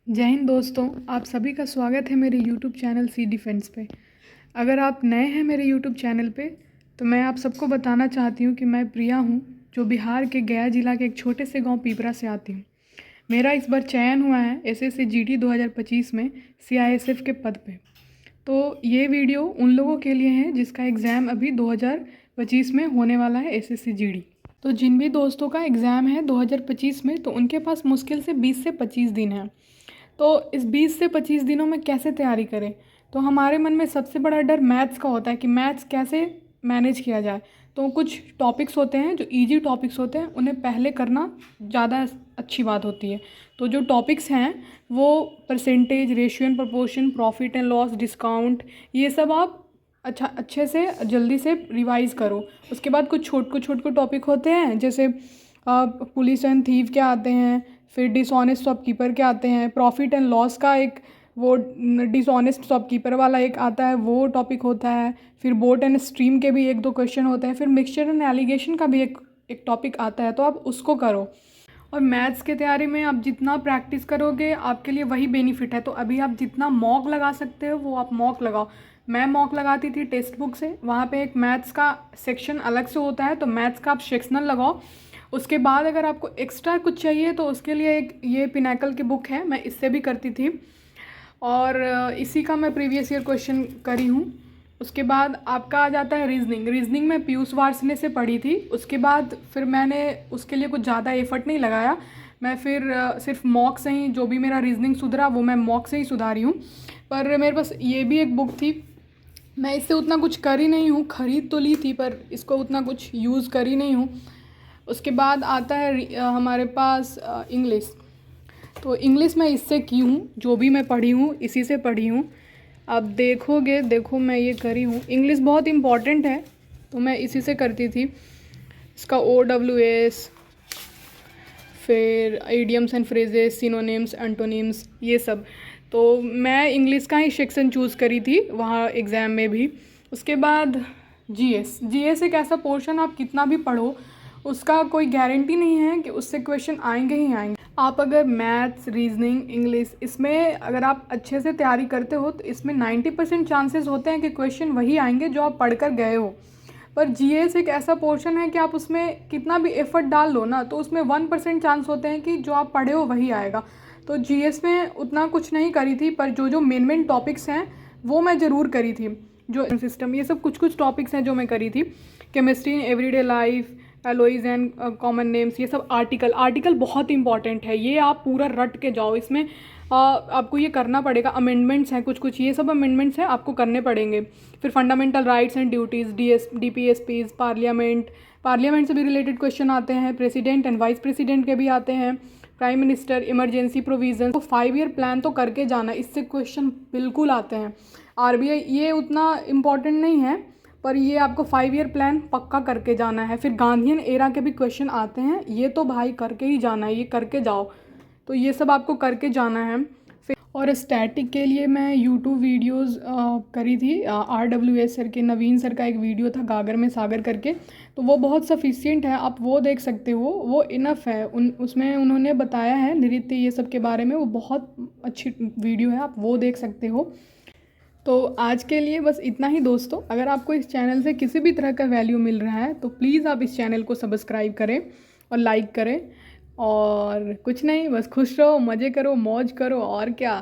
जय हिंद दोस्तों, आप सभी का स्वागत है मेरे यूट्यूब चैनल सी डिफेंस पे। अगर आप नए हैं मेरे यूट्यूब चैनल पे तो मैं आप सबको बताना चाहती हूँ कि मैं प्रिया हूँ, जो बिहार के गया जिला के एक छोटे से गांव पीपरा से आती हूँ। मेरा इस बार चयन हुआ है एसएससी जीडी 2025 में सीआईएसएफ के पद पे। तो ये वीडियो उन लोगों के लिए है जिसका एग्ज़ाम अभी 2025 में होने वाला है, एसएससी जीडी। तो जिन भी दोस्तों का एग्ज़ाम है 2025 में, तो उनके पास मुश्किल से 20 से 25 दिन है। तो इस 20 से 25 दिनों में कैसे तैयारी करें? तो हमारे मन में सबसे बड़ा डर मैथ्स का होता है कि मैथ्स कैसे मैनेज किया जाए। तो कुछ टॉपिक्स होते हैं जो इजी टॉपिक्स होते हैं, उन्हें पहले करना ज़्यादा अच्छी बात होती है। तो जो टॉपिक्स हैं वो percentage, ratio and proportion, profit and loss, discount, ये सब आप अच्छे से जल्दी से रिवाइज़ करो। उसके बाद कुछ छोटे टॉपिक होते हैं, जैसे पुलिस एंड थीव के आते हैं, फिर डिसऑनेस्ट शॉपकीपर के आते हैं, प्रॉफिट एंड लॉस का एक वो डिसऑनेस्ट शॉपकीपर वाला एक आता है, वो टॉपिक होता है। फिर बोट एंड स्ट्रीम के भी एक दो क्वेश्चन होते हैं। फिर मिक्सचर एंड एलिगेशन का भी एक टॉपिक आता है, तो आप उसको करो। और मैथ्स की तैयारी में आप जितना प्रैक्टिस करोगे आपके लिए वही बेनिफिट है। तो अभी आप जितना मॉक लगा सकते हो वो आप मॉक लगाओ। मैं मॉक लगाती थी टेक्स्ट बुक से, वहाँ पे एक मैथ्स का सेक्शन अलग से होता है, तो मैथ्स का आप सेक्शनल लगाओ। उसके बाद अगर आपको एक्स्ट्रा कुछ चाहिए तो उसके लिए एक ये पिनैकल की बुक है, मैं इससे भी करती थी। और इसी का मैं प्रीवियस ईयर क्वेश्चन करी हूँ। उसके बाद आपका आ जाता है रीजनिंग। रीजनिंग में पीयूष वार्ष्णेय से पढ़ी थी। उसके बाद फिर मैंने उसके लिए कुछ ज़्यादा एफर्ट नहीं लगाया। मैं फिर सिर्फ मॉक से ही जो भी मेरा रीजनिंग सुधरा वो मैं मॉक से ही सुधारी हूँ। पर मेरे पास ये भी एक बुक थी, मैं इससे उतना कुछ करी नहीं हूँ, ख़रीद तो ली थी पर इसको उतना कुछ यूज़ करी नहीं हूँ। उसके बाद आता है हमारे पास इंग्लिश। तो इंग्लिश मैं इससे की हूँ, जो भी मैं पढ़ी हूँ इसी से पढ़ी हूँ। अब देखोगे, देखो मैं ये करी हूँ। इंग्लिश बहुत इम्पॉर्टेंट है तो मैं इसी से करती थी। इसका OWS, फिर idioms and phrases, synonyms, antonyms, ये सब। तो मैं इंग्लिश का ही सेक्शन चूज़ करी थी वहाँ एग्ज़ाम में भी। उसके बाद जीएस एक ऐसा पोर्शन, आप कितना भी पढ़ो उसका कोई गारंटी नहीं है कि उससे क्वेश्चन आएंगे ही आएंगे। आप अगर मैथ्स, रीजनिंग, इंग्लिश, इसमें अगर आप अच्छे से तैयारी करते हो तो इसमें 90% चांसेस होते हैं कि क्वेश्चन वही आएंगे जो आप पढ़ कर गए हो। पर जीएस एक ऐसा पोर्शन है कि आप उसमें कितना भी एफर्ट डाल लो ना, तो उसमें 1% चांस होते हैं कि जो आप पढ़े हो वही आएगा। तो जीएस में उतना कुछ नहीं करी थी, पर जो जो मेन टॉपिक्स हैं वो मैं ज़रूर करी थी। जो सिस्टम, ये सब कुछ टॉपिक्स हैं जो मैं करी थी। Chemistry, everyday life, एलोइज and common names, ये सब। आर्टिकल बहुत इंपॉर्टेंट है, ये आप पूरा रट के जाओ। इसमें आपको ये करना पड़ेगा। अमेंडमेंट्स हैं कुछ, ये सब अमेंडमेंट्स हैं आपको करने पड़ेंगे। फिर fundamental rights and duties, DPSPs, parliament से भी रिलेटेड क्वेश्चन आते हैं। प्रेसिडेंट एंड वाइस प्रेसिडेंट के भी आते हैं। Prime minister, emergency provision. तो 5 ईयर प्लान तो करके जाना, इससे क्वेश्चन बिल्कुल आते हैं। RBI ये उतना इम्पॉर्टेंट नहीं है, पर ये आपको 5 ईयर प्लान पक्का करके जाना है। फिर गांधीयन एरा के भी क्वेश्चन आते हैं, ये तो भाई करके ही जाना है, ये करके जाओ। तो ये सब आपको करके जाना है। फिर और स्टैटिक के लिए मैं यूट्यूब वीडियोस करी थी। RWS सर के, नवीन सर का एक वीडियो था गागर में सागर करके, तो वो बहुत सफिशिएंट है, आप वो देख सकते हो, वो इनफ है। उसमें उन्होंने बताया है नृत्य ये सब के बारे में, वो बहुत अच्छी वीडियो है, आप वो देख सकते हो। तो आज के लिए बस इतना ही दोस्तों। अगर आपको इस चैनल से किसी भी तरह का वैल्यू मिल रहा है तो प्लीज़ आप इस चैनल को सब्सक्राइब करें और लाइक करें। और कुछ नहीं, बस खुश रहो, मज़े करो, मौज करो, और क्या।